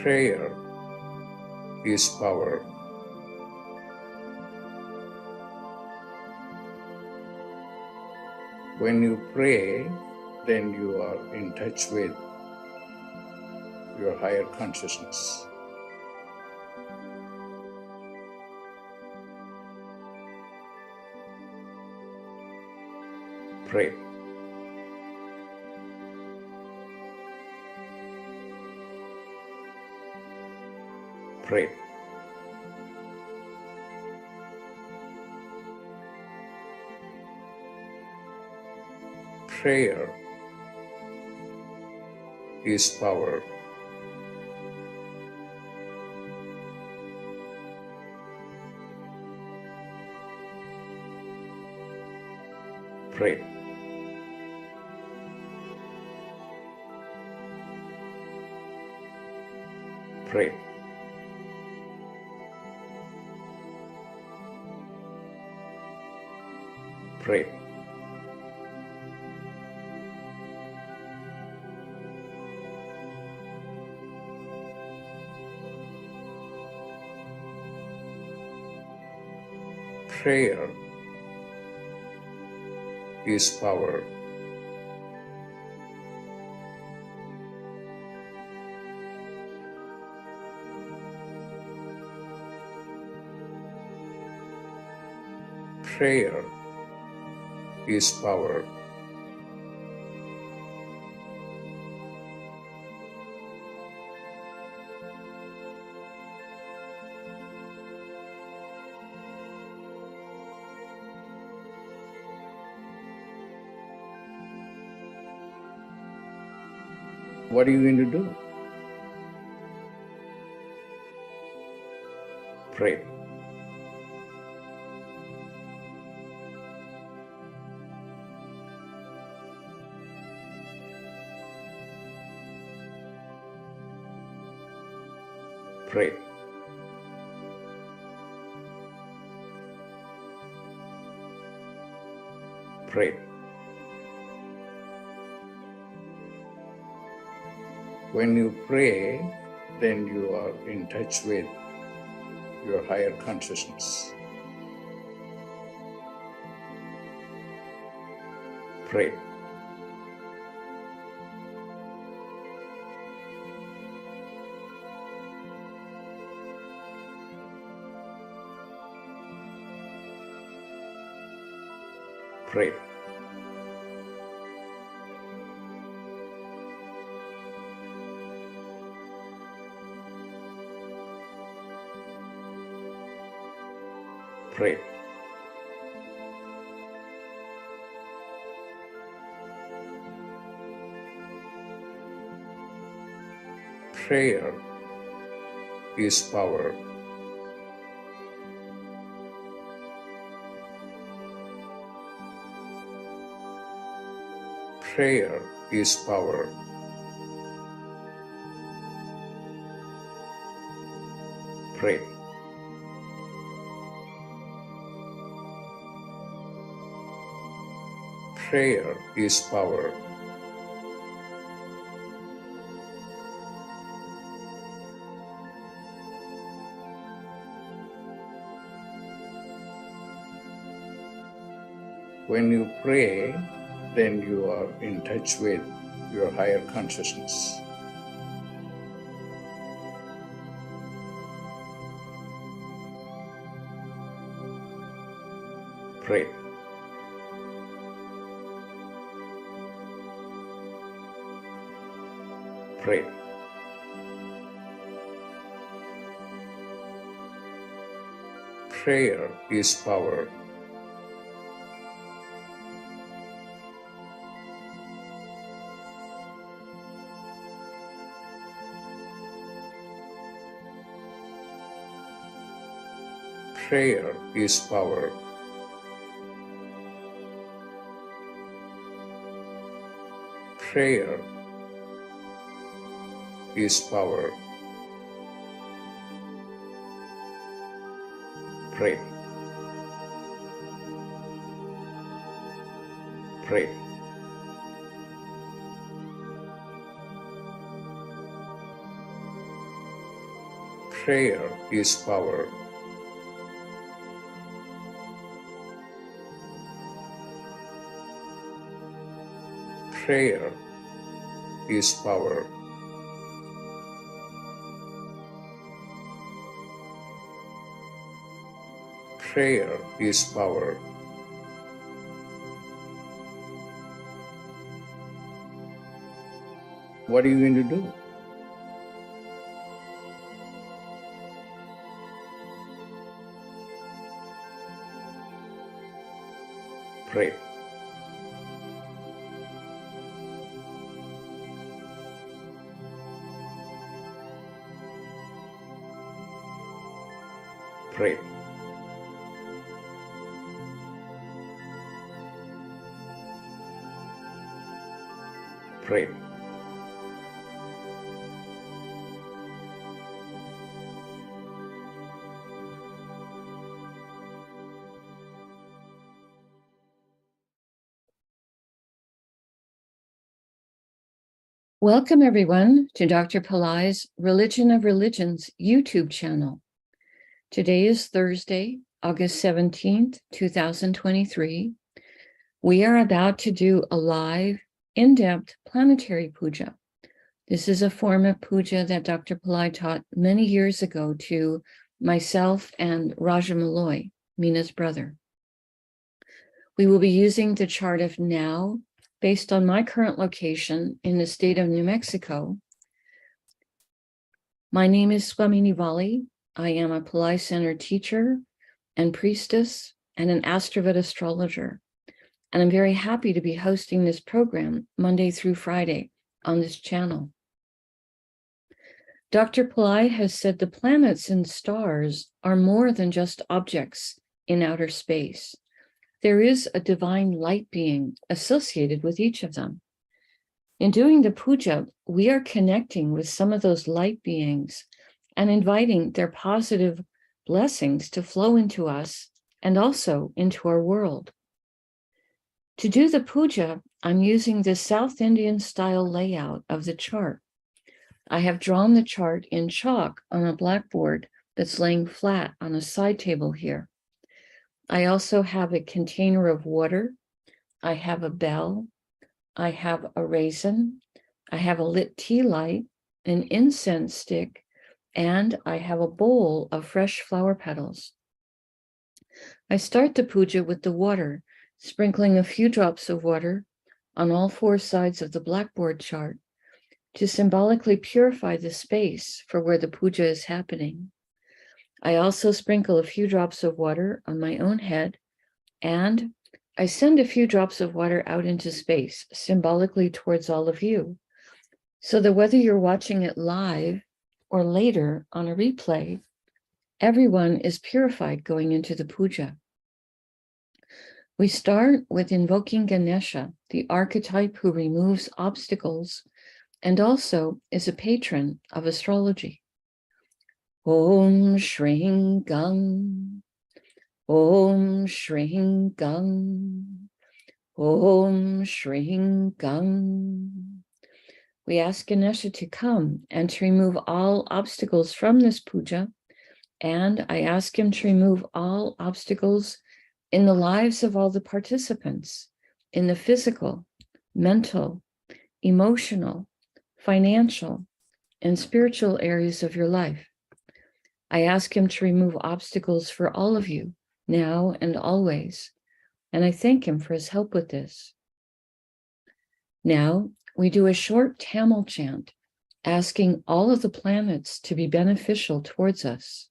Prayer is power. When you pray, then you are in touch with your higher consciousness. Pray. Pray. Prayer is power. Pray. Pray. Pray. Prayer is power. Prayer is power. What are you going to do? Pray. Pray. Pray. When you pray, then you are in touch with your higher consciousness. Pray. Pray. Pray. Prayer is power. Prayer is power. Pray. Prayer is power. When you pray, then you are in touch with your higher consciousness. Pray. Pray. Prayer is power. Prayer is power. Prayer is power. Pray. Pray. Prayer is power. Prayer is power. Prayer is power. What are you going to do? Pray. Pray. Pray. Welcome, everyone, to Dr. Pillai's Religion of Religions YouTube channel. Today is Thursday, August 17th, 2023. We are about to do a live, in-depth planetary puja. This is a form of puja that Dr. Pillai taught many years ago to myself and Raja Malloy, Mina's brother. We will be using the chart of now, based on my current location in the state of New Mexico. My name is Swamini Valli. I am a Pillai Center teacher and priestess and an AstroVed astrologer. And I'm very happy to be hosting this program Monday through Friday on this channel. Dr. Pillai has said the planets and stars are more than just objects in outer space. There is a divine light being associated with each of them. In doing the puja, we are connecting with some of those light beings and inviting their positive blessings to flow into us and also into our world. To do the puja, I'm using the South Indian style layout of the chart. I have drawn the chart in chalk on a blackboard that's laying flat on a side table here. I also have a container of water. I have a bell. I have a raisin. I have a lit tea light, an incense stick, and I have a bowl of fresh flower petals. I start the puja with the water, sprinkling a few drops of water on all four sides of the blackboard chart to symbolically purify the space for where the puja is happening. I also sprinkle a few drops of water on my own head, and I send a few drops of water out into space, symbolically towards all of you, so that whether you're watching it live or later on a replay, everyone is purified going into the puja. We start with invoking Ganesha, the archetype who removes obstacles and also is a patron of astrology. Om Shring Gang, Om Shring Gang, Om Shring Gang. We ask Ganesha to come and to remove all obstacles from this puja, and I ask him to remove all obstacles in the lives of all the participants, in the physical, mental, emotional, financial, and spiritual areas of your life. I ask him to remove obstacles for all of you, now and always, and I thank him for his help with this. Now, we do a short Tamil chant, asking all of the planets to be beneficial towards us.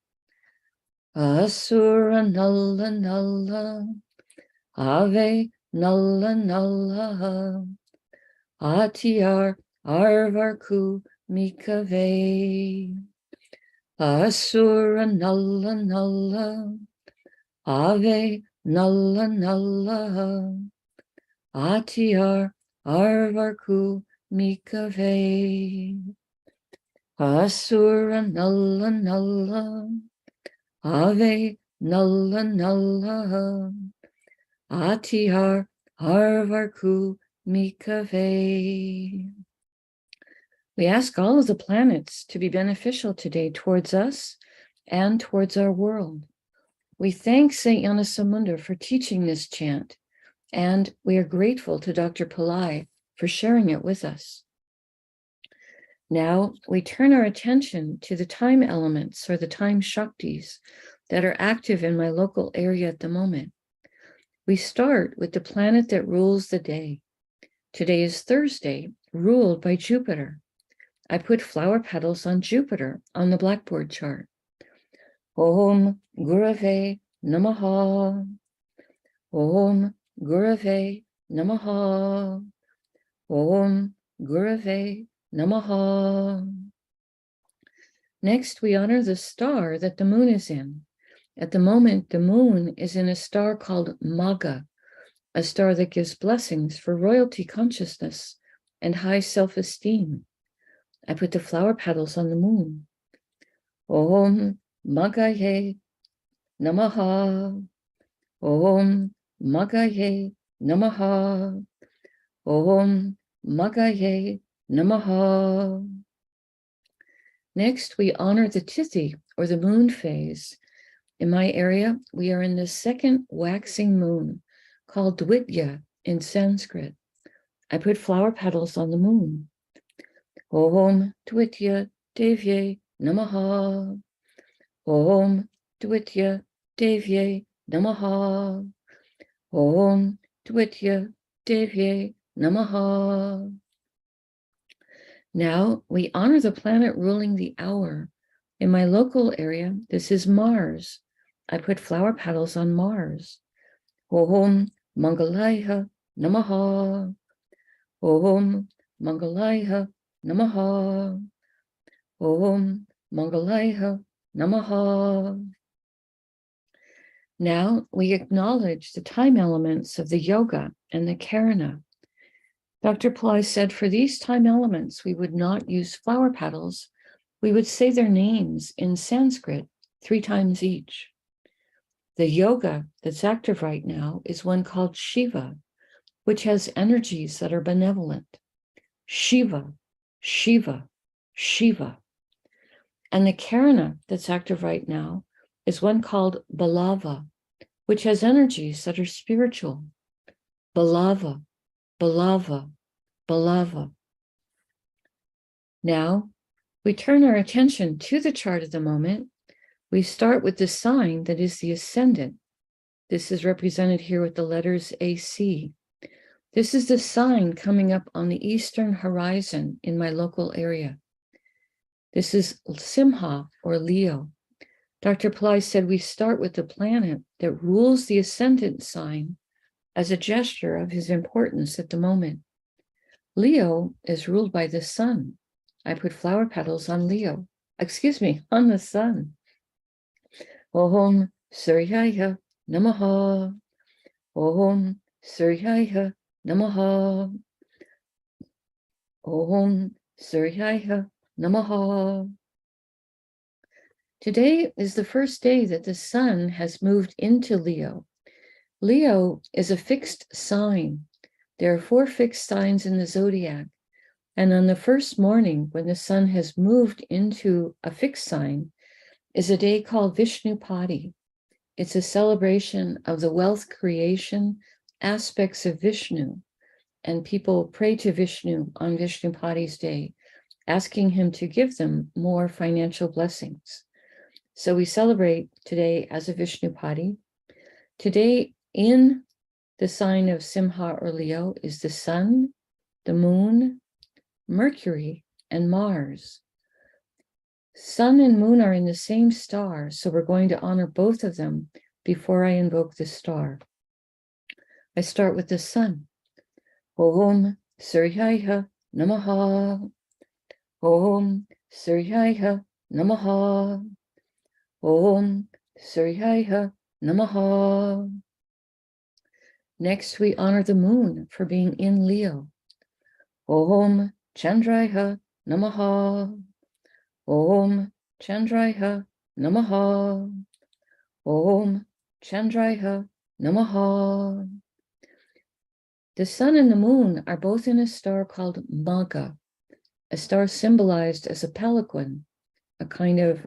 Asura Nalla Nalla, Ave Nalla Nalla, Atiyar Arvarku Mikave. Asura Nalla Nalla, Ave Nalla Nalla, Atiyar Arvarku Mikave. Asura Nalla Nalla, Ave Nalla Nalla, Atiyar Arvarku Mikave. We ask all of the planets to be beneficial today towards us and towards our world. We thank Saint Yanasamunda for teaching this chant, and we are grateful to Dr. Pillai for sharing it with us. Now we turn our attention to the time elements or the time Shaktis that are active in my local area at the moment. We start with the planet that rules the day. Today is Thursday, ruled by Jupiter. I put flower petals on Jupiter on the blackboard chart. Om Gurave Namaha. Om Gurave Namaha. Om Gurave Namaha. Next, we honor the star that the moon is in. At the moment, the moon is in a star called Magha, a star that gives blessings for royalty consciousness and high self-esteem. I put the flower petals on the moon. Om Maghaye Namaha. Om Maghaye Namaha. Om Maghaye Namaha. Next, we honor the Tithi, or the moon phase. In my area, we are in the second waxing moon, called Dwitya in Sanskrit. I put flower petals on the moon. Om Dwitya Devye Namaha. Om Dwitya Devye Namaha. Om Dwitya Devye Namaha. Now we honor the planet ruling the hour. In my local area, this is Mars. I put flower petals on Mars. Om Mangalaya Namaha. Om Mangalaya Namaha. Om Mangalaya Namaha. Now we acknowledge the time elements of the yoga and the karana. Dr. Pillai said for these time elements, we would not use flower petals. We would say their names in Sanskrit 3 times each. The yoga that's active right now is one called Shiva, which has energies that are benevolent. Shiva, Shiva, Shiva. And the karana that's active right now is one called Balava, which has energies that are spiritual. Balava, Balava, Balava. Now, we turn our attention to the chart of the moment. We start with the sign that is the ascendant. This is represented here with the letters AC. This is the sign coming up on the eastern horizon in my local area. This is Simha, or Leo. Dr. Pillai said we start with the planet that rules the ascendant sign as a gesture of his importance at the moment. Leo is ruled by the sun. I put flower petals on Leo. On the sun. Om Suryaya Namaha. Om Suryaya Namaha. Om Suryaya Namaha. Today is the first day that the sun has moved into Leo. Leo is a fixed sign. There are 4 fixed signs in the zodiac. And on the first morning, when the sun has moved into a fixed sign, is a day called Vishnupati. It's a celebration of the wealth creation aspects of Vishnu. And people pray to Vishnu on Vishnupati's day, asking him to give them more financial blessings. So we celebrate today as a Vishnupati. Today in the sign of Simha or Leo is the sun, the moon, Mercury, and Mars. Sun and moon are in the same star, so we're going to honor both of them before I invoke the star. I start with the sun. Om Suryaya Namaha. Om Suryaya Namaha. Om Suryaya Namaha. Next, we honor the moon for being in Leo. Om Chandraya Namaha. Om Chandraya Namaha. Om Chandraya Namaha. The sun and the moon are both in a star called Magha, a star symbolized as a pelican, a kind of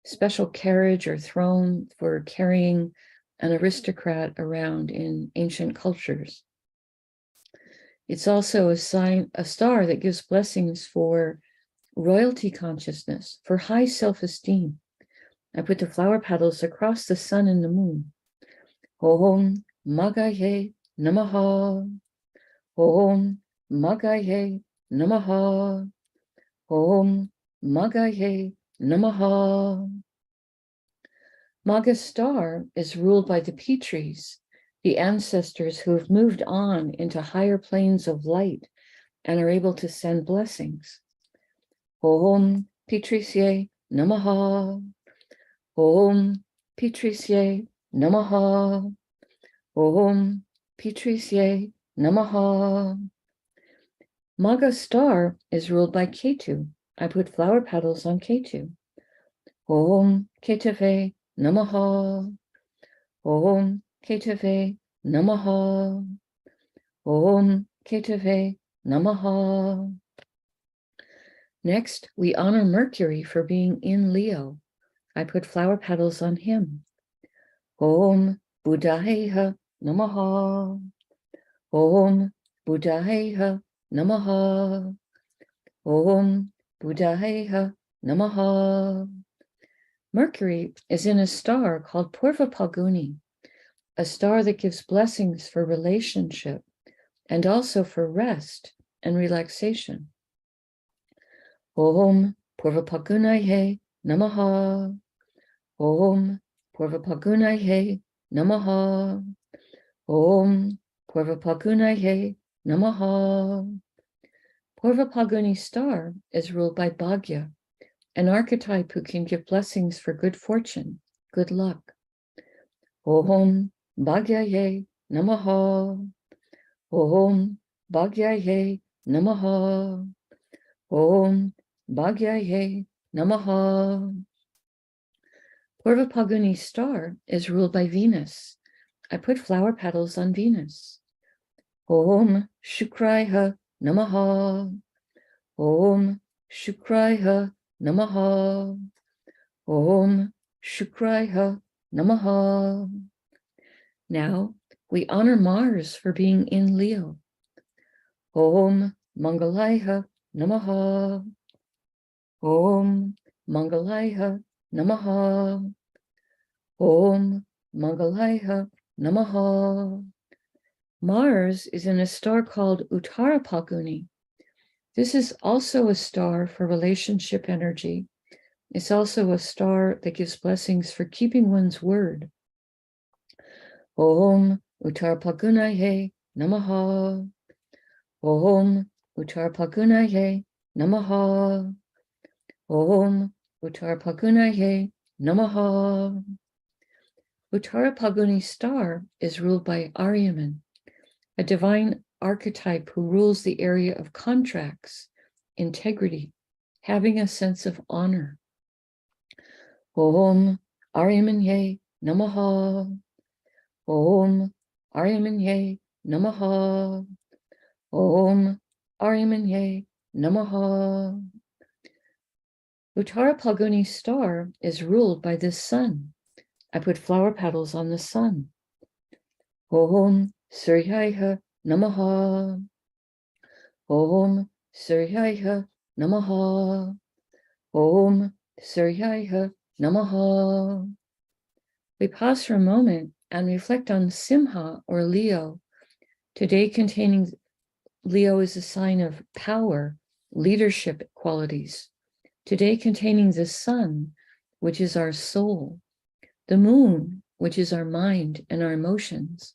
special carriage or throne for carrying an aristocrat around in ancient cultures. It's also a star that gives blessings for royalty consciousness, for high self-esteem. I put the flower petals across the sun and the moon. Om Magaye Namaha. Om Magaye Namaha. Om Magaye Namaha. Maga star is ruled by the Petries, the ancestors who have moved on into higher planes of light and are able to send blessings. Om Petrisye Namaha. Om Petrisye Namaha. Om Petrisye Namaha. Maga star is ruled by Ketu. I put flower petals on Ketu. Om Ketave Namaha. Om Ketave Namaha. Om Ketave Namaha. Next, we honor Mercury for being in Leo. I put flower petals on him. Om Buddhayeha Namaha. Om Buddhayeha Namaha. Om Buddhayeha Namaha. Mercury is in a star called Purva Phalguni, a star that gives blessings for relationship and also for rest and relaxation. Om Purva Phalgunaye Namaha. Om Purva Phalgunaye Namaha. Om Purva Phalgunaye Namaha. Purva Phalguni star is ruled by Bhagya, an archetype who can give blessings for good fortune, good luck. Om Bhagyaye Namaha. Om Bhagyaye Namaha. Om Bhagyaye Namaha. Purva Phalguni star is ruled by Venus. I put flower petals on Venus. Om Shukraya Namaha. Om Shukraya Namaha. Om Shukraya Namaha. Now we honor Mars for being in Leo. Om Mangalaya Namaha. Om Mangalaya Namaha. Om Mangalaya Namaha. Mars is in a star called Uttara Phalguni. This is also a star for relationship energy. It's also a star that gives blessings for keeping one's word. Om Uttara Phalgunaye Namaha. Om Uttara Phalgunaye Namaha. Om Uttara Phalgunaye Namaha. Uttara Phalguni star is ruled by Aryaman, a divine archetype who rules the area of contracts, integrity, having a sense of honor. Om Aryamanye Namaha. Om Aryamanye Namaha. Om Aryamanye Namaha. Uttara Phalguni star is ruled by the sun. I put flower petals on the sun. Om Suryaya Namaha. Om Suryaya Namaha. Om Suryaya Namaha. We pause for a moment and reflect on Simha or Leo. Today containing Leo is a sign of power, leadership qualities. Today containing the sun, which is our soul, the moon, which is our mind and our emotions,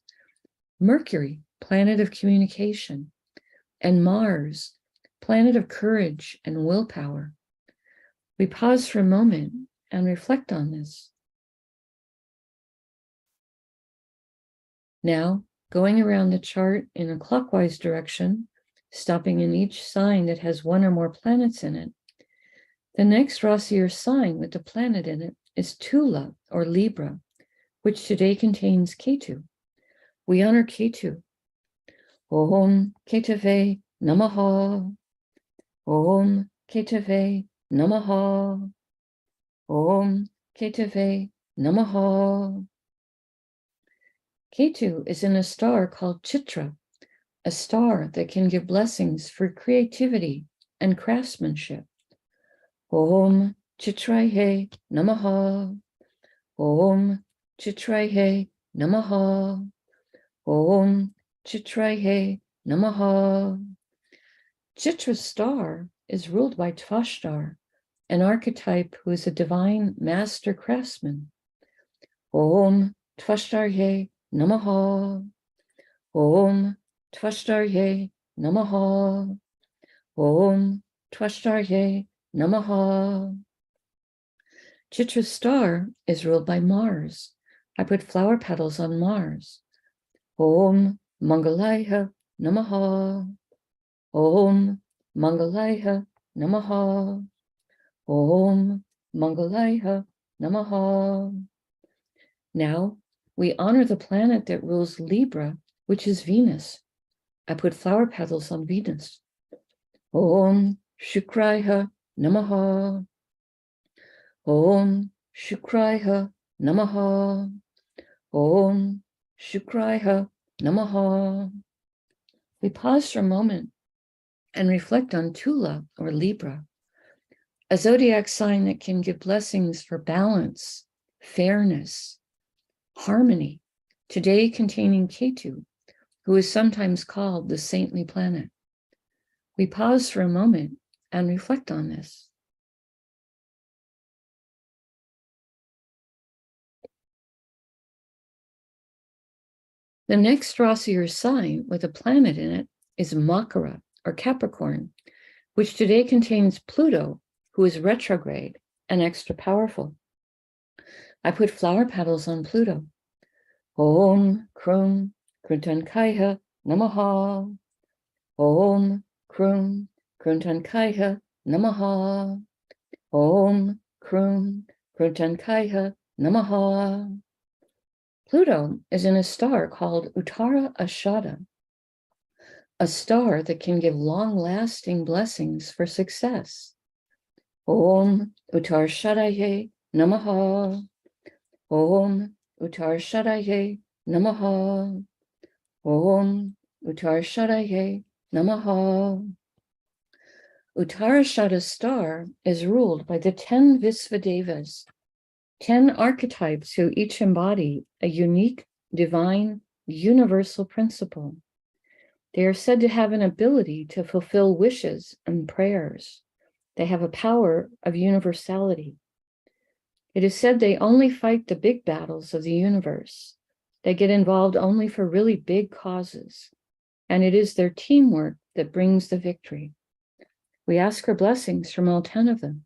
Mercury, planet of communication, and Mars, planet of courage and willpower. We pause for a moment and reflect on this. Now, going around the chart in a clockwise direction, stopping in each sign that has one or more planets in it, the next Rasi or sign with the planet in it is Tula or Libra, which today contains Ketu. We honor Ketu. Om Ketave Namaha. Om Ketave Namaha. Om Ketave Namaha. Ketu is in a star called Chitra, a star that can give blessings for creativity and craftsmanship. Om Chitraye Namaha. Om Chitraye Namaha. Om Chitraye Namaha. Chitra star is ruled by Tvashtar, an archetype who is a divine master craftsman. Om Tvashtarye Namaha. Om Tvashtarye Namaha. Om Tvashtarye Namaha. Chitra star is ruled by Mars. I put flower petals on Mars. Om Mangalaya Namaha. Om Mangalaya Namaha. Om Mangalaya Namaha. Now we honor the planet that rules Libra, which is Venus. I put flower petals on Venus. Om Shukraya Namaha. Om Shukraya Namaha. Om Shukraya Namaha. We pause for a moment and reflect on Tula or Libra, a zodiac sign that can give blessings for balance, fairness, harmony, today containing Ketu, who is sometimes called the saintly planet. We pause for a moment and reflect on this. The next Rasi or sign with a planet in it is Makara or Capricorn, which today contains Pluto, who is retrograde and extra powerful. I put flower petals on Pluto. Om Krum Kruntankaya Namaha. Om Krum Kruntankaya Namaha. Om Krum Kruntankaya Namaha. Pluto is in a star called Uttara Ashada, a star that can give long-lasting blessings for success. Om Uttar Shadaye Namaha. Om Uttar Shadaye Namaha. Om Uttar Shadaye Namaha. Uttarashada star is ruled by the 10 Visvadevas, 10 archetypes who each embody a unique, divine, universal principle. They are said to have an ability to fulfill wishes and prayers. They have a power of universality. It is said they only fight the big battles of the universe. They get involved only for really big causes, and it is their teamwork that brings the victory. We ask for blessings from all 10 of them.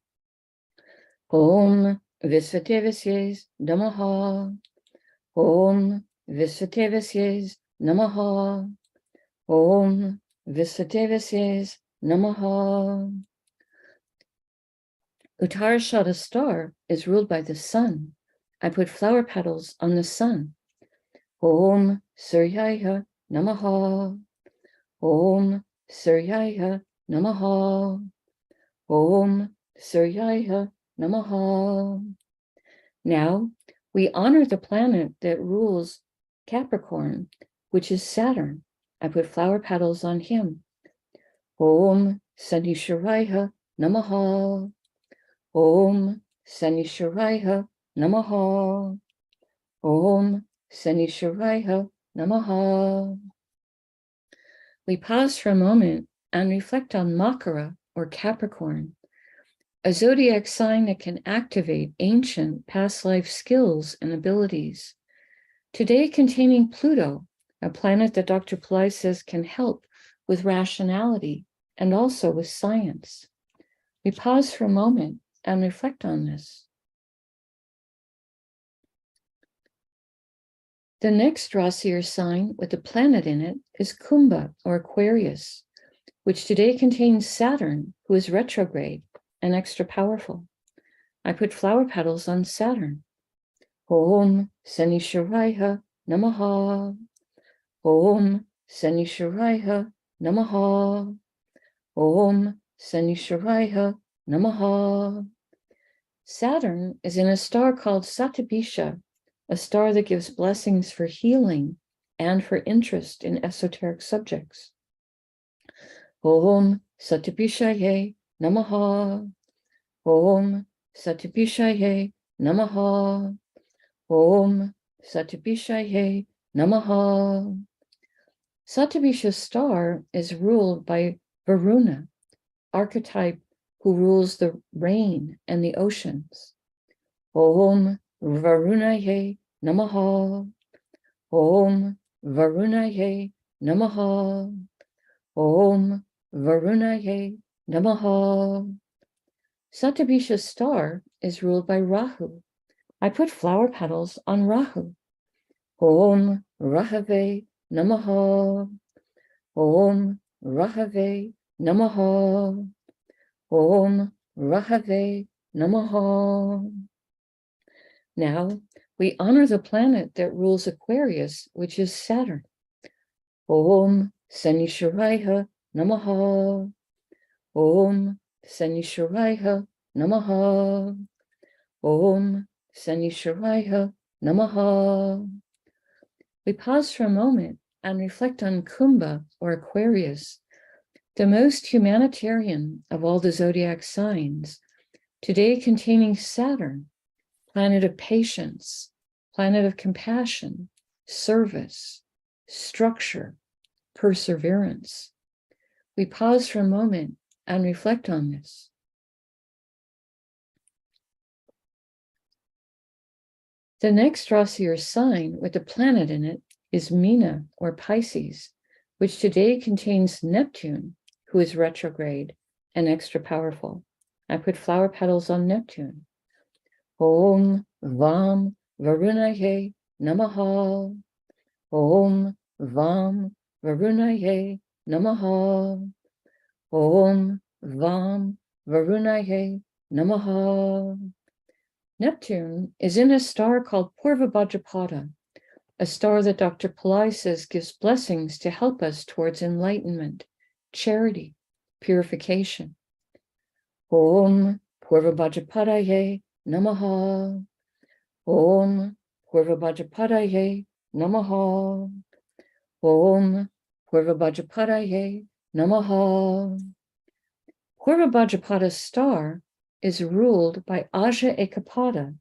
Om Visvatevasyes Namaha. Om Visvatevasyes Namaha. Om Visvatevasyes Namaha. Uttarashada star is ruled by the sun. I put flower petals on the sun. Om Suryaya Namaha. Om Suryaya Namaha. Om Suryaya Namaha. Now we honor the planet that rules Capricorn, which is Saturn. I put flower petals on him. Om Sanishwaraya Namaha. Om Sanishwaraya Namaha. Om Sanishwaraya Namaha. We pause for a moment and reflect on Makara or Capricorn, a zodiac sign that can activate ancient past life skills and abilities. Today containing Pluto, a planet that Dr. Pillai says can help with rationality and also with science. We pause for a moment and reflect on this. The next Rasi or sign with a planet in it is Kumbha or Aquarius, which today contains Saturn, who is retrograde and extra powerful. I put flower petals on Saturn. Om Sanishwaraya Namaha. Om Sanishwaraya Namaha. Om Sanishwaraya Namaha. Saturn is in a star called Satyabisha, a star that gives blessings for healing and for interest in esoteric subjects. Om Satyabishaye Namaha. Om Satyabishaye Namaha. Om Satyabishaye Namaha. Satyabisha's star is ruled by Varuna, archetype who rules the rain and the oceans. Om Varunaye Namaha. Om Varunaye Namaha. Om Varunaye Namaha. Satyabisha's star is ruled by Rahu. I put flower petals on Rahu. Om Rahave Namaha. Om Rahave Namaha. Om Rahave Namaha. Now we honor the planet that rules Aquarius, which is Saturn. Om Sanishwaraya Namaha. Om Sanishwaraya Namaha. Om Sanishwaraya Namaha. We pause for a moment and reflect on Kumbha, or Aquarius, the most humanitarian of all the zodiac signs, today containing Saturn, planet of patience, planet of compassion, service, structure, perseverance. We pause for a moment and reflect on this. The next Rasi or sign with a planet in it is Meena, or Pisces, which today contains Neptune, who is retrograde and extra powerful. I put flower petals on Neptune. Om Vam Varunaye Namaha. Om Vam Varunaye Namaha. Om Vam Varunaye Namaha. Neptune is in a star called Purva Bhadrapada, a star that Dr. Pillai says gives blessings to help us towards enlightenment, charity, purification. Om Purva Bhadrapadaye Namaha. Om Purva Bhadrapadaye Namaha. Om Purva Bhadrapadaye Namaha. Purva Bhadrapada's star is ruled by Aja Ekapada,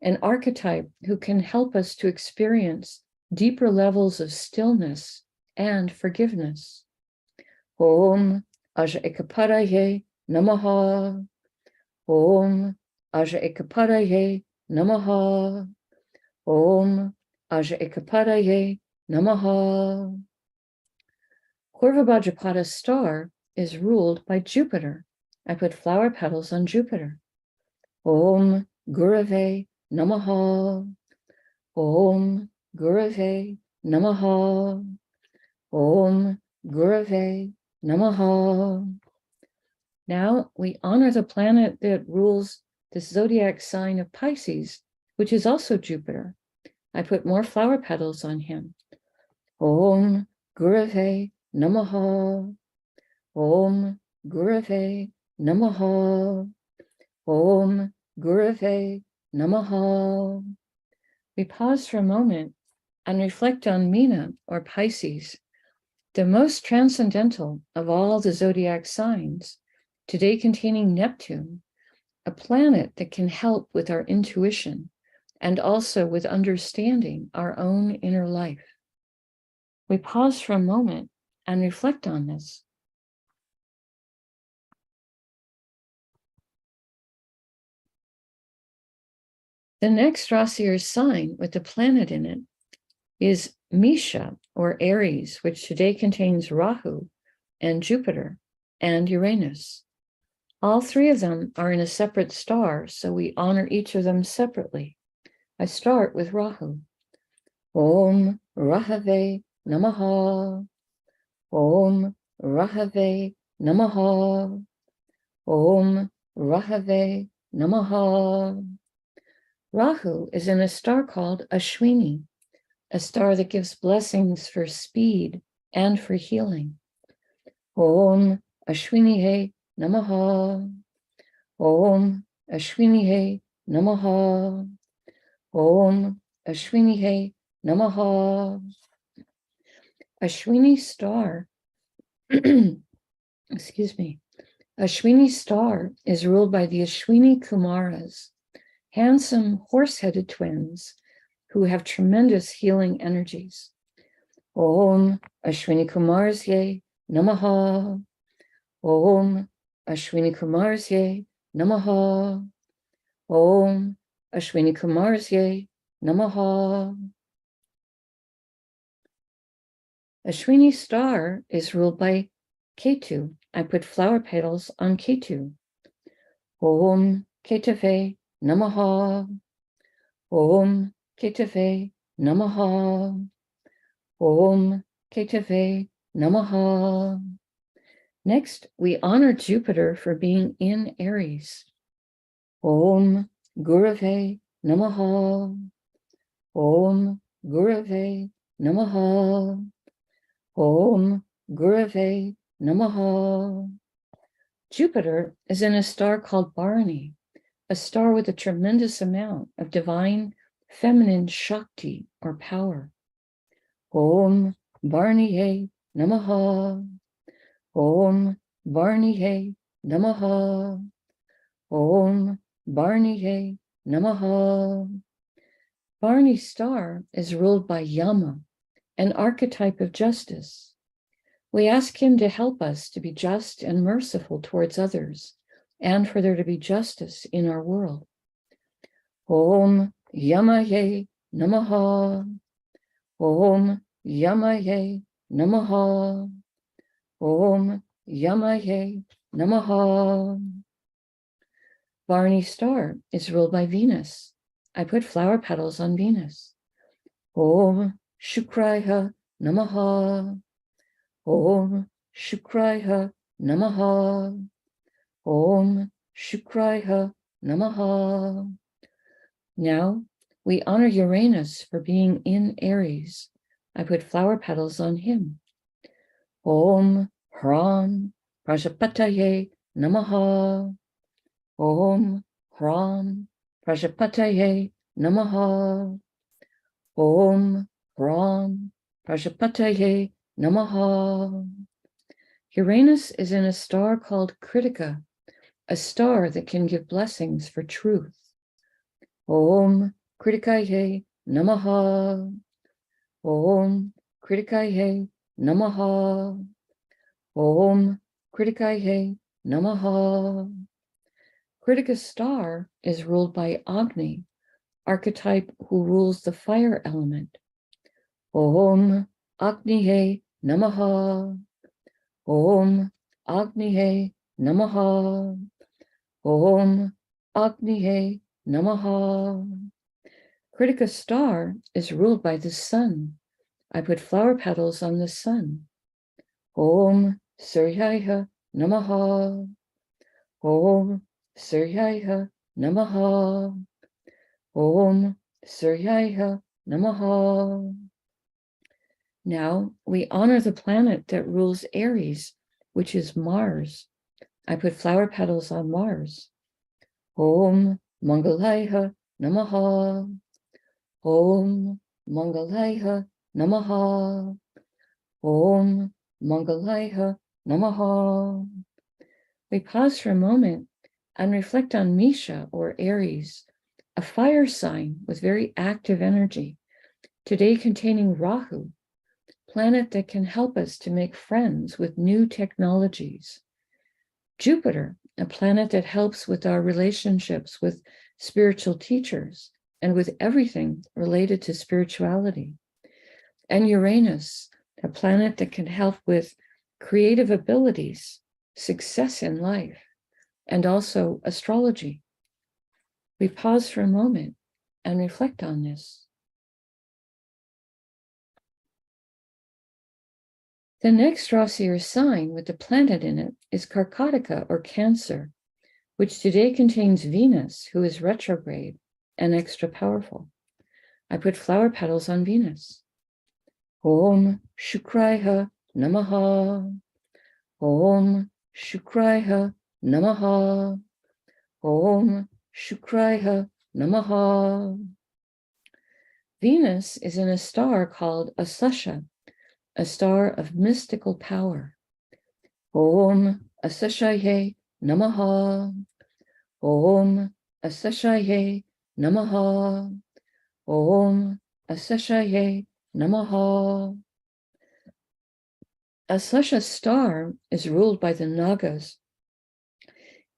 an archetype who can help us to experience deeper levels of stillness and forgiveness. Om Aja Ekapadaye Namaha. Om Aja Ekapadaye Namaha. Om Aja Ekapadaye Namaha. Purva Bhadrapada's star is ruled by Jupiter. I put flower petals on Jupiter. Om Gurave Namaha. Om Gurave Namaha. Om Gurave Namaha. Now we honor the planet that rules the zodiac sign of Pisces, which is also Jupiter. I put more flower petals on him. Om Gurave Namaha. Om Gurave Namaha. Om Gurave Namaha. We pause for a moment and reflect on Meena, or Pisces, the most transcendental of all the zodiac signs, today containing Neptune, a planet that can help with our intuition and also with understanding our own inner life. We pause for a moment and reflect on this. The next Rasi or sign with the planet in it is Misha, or Aries, which today contains Rahu and Jupiter and Uranus. All three of them are in a separate star, so we honor each of them separately. I start with Rahu. Om Rahave Namaha. Om Rahave Namaha. Om Rahave Namaha. Rahu is in a star called Ashwini, a star that gives blessings for speed and for healing. Om Ashwiniye Namaha. Om Ashwinihe Namaha. Om Ashwinihe Namaha. Ashwini star, excuse me, Ashwini star is ruled by the Ashwini Kumaras, handsome horse-headed twins who have tremendous healing energies. Om Ashwini Kumarsye Namaha. Om Ashwini Kumarsye Namaha. Om Ashwini Kumarsye Namaha. Ashwini star is ruled by Ketu. I put flower petals on Ketu. Om Ketave Namaha. Om Ketave Namaha. Om Ketave Namaha. Next, we honor Jupiter for being in Aries. Om Gurave Namaha. Om Gurave Namaha. Om Gurave Namaha. Jupiter is in a star called Bharani, a star with a tremendous amount of divine feminine Shakti or power. Om Bharanihe Namaha. Om Bharanihe Namaha. Om Bharanihe Namaha. Bharani star is ruled by Yama, an archetype of justice. We ask him to help us to be just and merciful towards others, and for there to be justice in our world. Om Yamaye Namaha. Om Yamaye Namaha. Om Yamaye Namaha. Bharani star is ruled by Venus. I put flower petals on Venus. Om Shukraya Namaha. Om Shukraya Namaha. Om Shukraya Namaha. Now we honor Uranus for being in Aries. I put flower petals on him. Om Hram Prajapataye Namaha. Om Hram Prajapataye Namaha. Om Hram Prajapataye Namaha. Uranus is in a star called Kritika, a star that can give blessings for truth. Om Kritikaye Namaha. Om Kritikaye Namaha. Om Kritikaye Namaha. Kritika star is ruled by Agni, archetype who rules the fire element. Om Agnihe Namaha. Om Agnihe Namaha. Om Agnihe Namaha. Kritika star is ruled by the sun. I put flower petals on the sun. Om Suryaya Namaha. Om Suryaya Namaha. Om Suryaya Namaha. Now we honor the planet that rules Aries, which is Mars. I put flower petals on Mars. Om Mangalaya Namaha. Om Mangalaya Namaha. Om Mangalaya Namaha. We pause for a moment and reflect on Misha or Aries, a fire sign with very active energy, today containing Rahu, planet that can help us to make friends with new technologies. Jupiter, a planet that helps with our relationships with spiritual teachers and with everything related to spirituality. And Uranus, a planet that can help with creative abilities, success in life, and also astrology. We pause for a moment and reflect on this. The next Rasi or sign with the planet in it is Karkataka or Cancer, which today contains Venus, who is retrograde and extra powerful. I put flower petals on Venus. Om Shukraya Namaha. Om Shukraya Namaha. Om Shukraya Namaha. Venus is in a star called Asasha, a star of mystical power. Om Asashaye Namaha. Om Asashaye Namaha. Om Asashaye Namaha. Asasha star is ruled by the Nagas,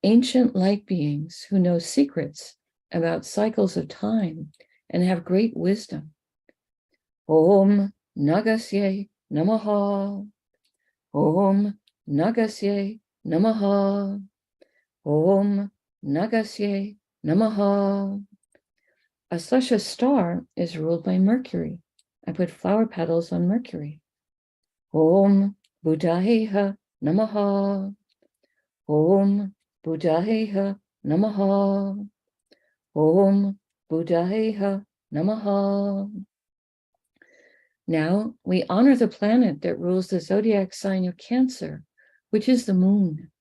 ancient light beings who know secrets about cycles of time and have great wisdom. Om Nagasye Namaha. Om Nagasye Namaha. Om Nagasye Namaha. Asasha star is ruled by Mercury. I put flower petals on Mercury. Om Buddhayeha Namaha. Om Buddhayeha Namaha. Om Buddhayeha Namaha. Now we honor the planet that rules the zodiac sign of Cancer, which is the moon.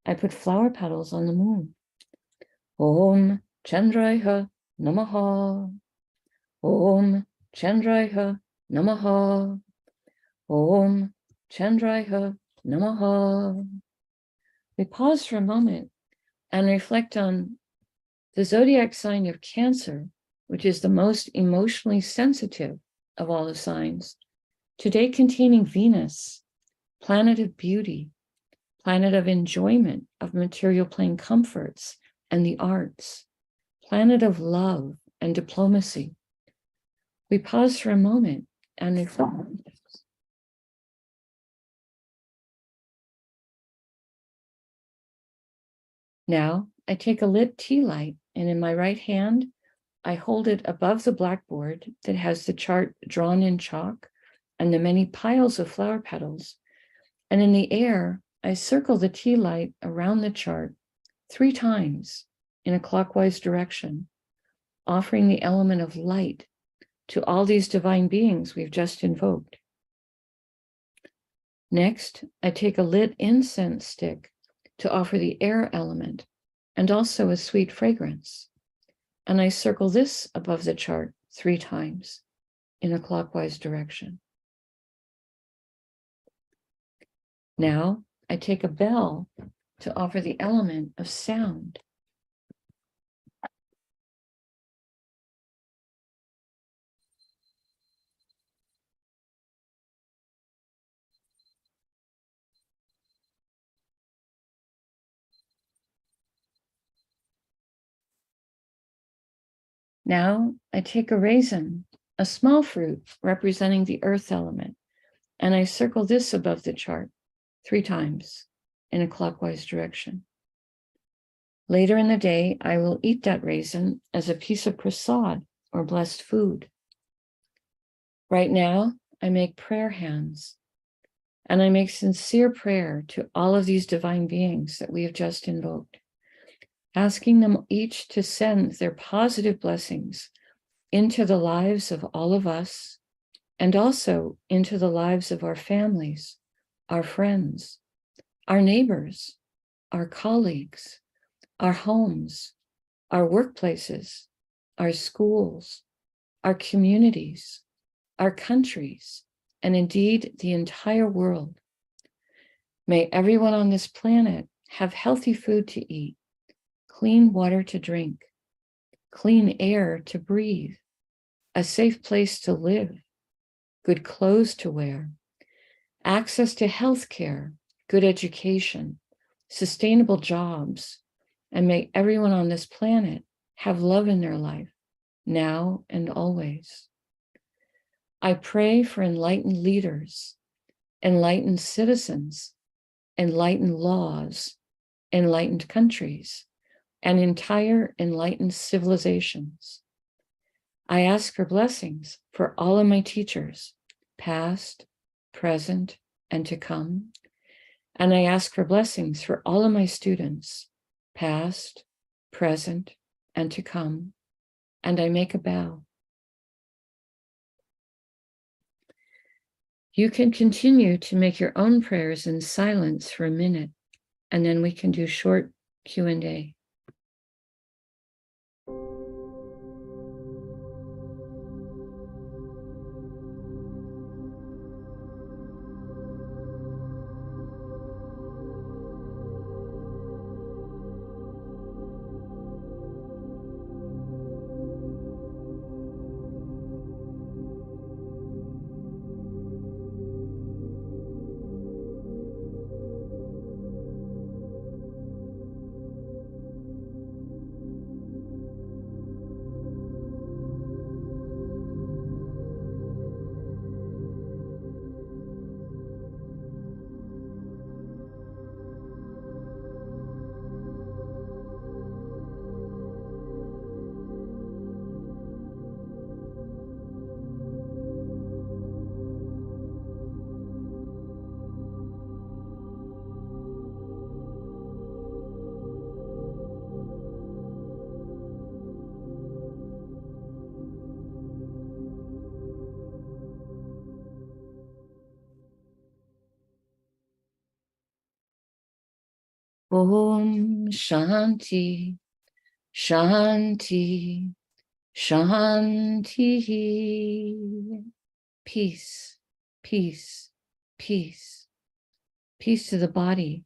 I put flower petals on the moon. Om Chandraya Namaha. Om Chandraya Namaha. Om Chandraya Namaha. We pause for a moment and reflect on the zodiac sign of Cancer, which is the most emotionally sensitive of all the signs, today containing Venus, planet of beauty, planet of enjoyment of material plane comforts and the arts, planet of love and diplomacy. We pause for a moment and reflect. Now I take a lit tea light, and in my right hand, I hold it above the blackboard that has the chart drawn in chalk and the many piles of flower petals. And in the air, I circle the tea light around the chart 3 times in a clockwise direction, offering the element of light to all these divine beings we've just invoked. Next, I take a lit incense stick to offer the air element and also a sweet fragrance. And I circle this above the chart 3 times in a clockwise direction. Now I take a bell to offer the element of sound. Now I take a raisin, a small fruit representing the earth element, and I circle this above the chart 3 times in a clockwise direction. Later in the day, I will eat that raisin as a piece of prasad or blessed food. Right now, I make prayer hands, and I make sincere prayer to all of these divine beings that we have just invoked, asking them each to send their positive blessings into the lives of all of us, and also into the lives of our families, our friends, our neighbors, our colleagues, our homes, our workplaces, our schools, our communities, our countries, and indeed the entire world. May everyone on this planet have healthy food to eat, clean water to drink, clean air to breathe, a safe place to live, good clothes to wear, access to health care, good education, sustainable jobs, and may everyone on this planet have love in their life, now and always. I pray for enlightened leaders, enlightened citizens, enlightened laws, enlightened countries, and entire enlightened civilizations. I ask for blessings for all of my teachers, past, present, and to come. And I ask for blessings for all of my students, past, present, and to come. And I make a bow. You can continue to make your own prayers in silence for a minute, and then we can do short Q&A. Om Shanti, Shanti, Shanti. Peace, peace, peace. Peace to the body,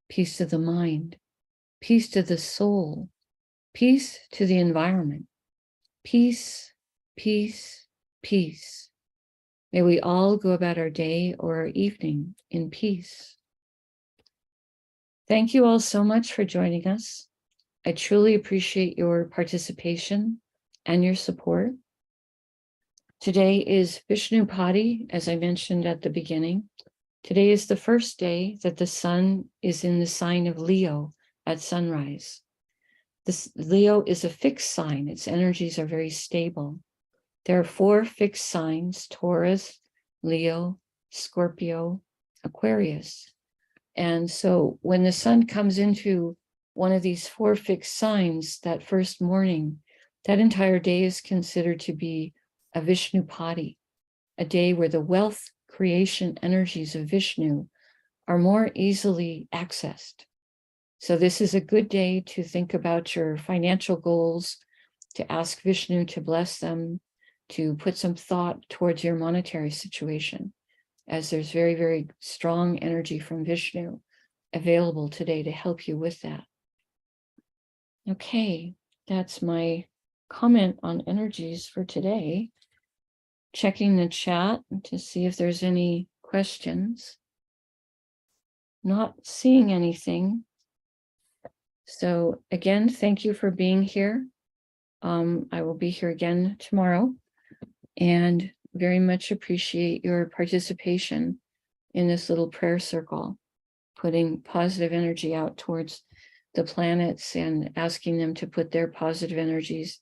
peace to the mind, peace to the soul, peace to the environment. Peace, peace, peace. May we all go about our day or our evening in peace. Thank you all so much for joining us. I truly appreciate your participation and your support. Today is Vishnu Padi, as I mentioned at the beginning. Today is the first day that the sun is in the sign of Leo at sunrise. This Leo is a fixed sign. Its energies are very stable. There are 4 fixed signs: Taurus, Leo, Scorpio, Aquarius. And so when the sun comes into one of these 4 fixed signs that first morning, that entire day is considered to be a Vishnu Padi, a day where the wealth creation energies of Vishnu are more easily accessed. So this is a good day to think about your financial goals, to ask Vishnu to bless them, to put some thought towards your monetary situation, as there's very, very strong energy from Vishnu available today to help you with that. Okay, that's my comment on energies for today. Checking the chat to see if there's any questions. Not seeing anything. So again, thank you for being here. I will be here again tomorrow, and very much appreciate your participation in this little prayer circle, putting positive energy out towards the planets and asking them to put their positive energies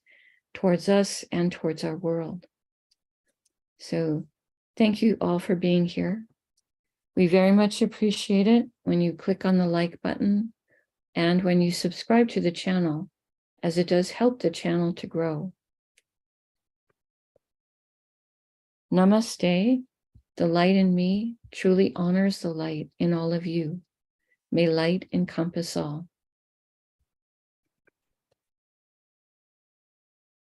towards us and towards our world. So thank you all for being here. We very much appreciate it when you click on the like button and when you subscribe to the channel, as it does help the channel to grow. Namaste. The light in me truly honors the light in all of you. May light encompass all.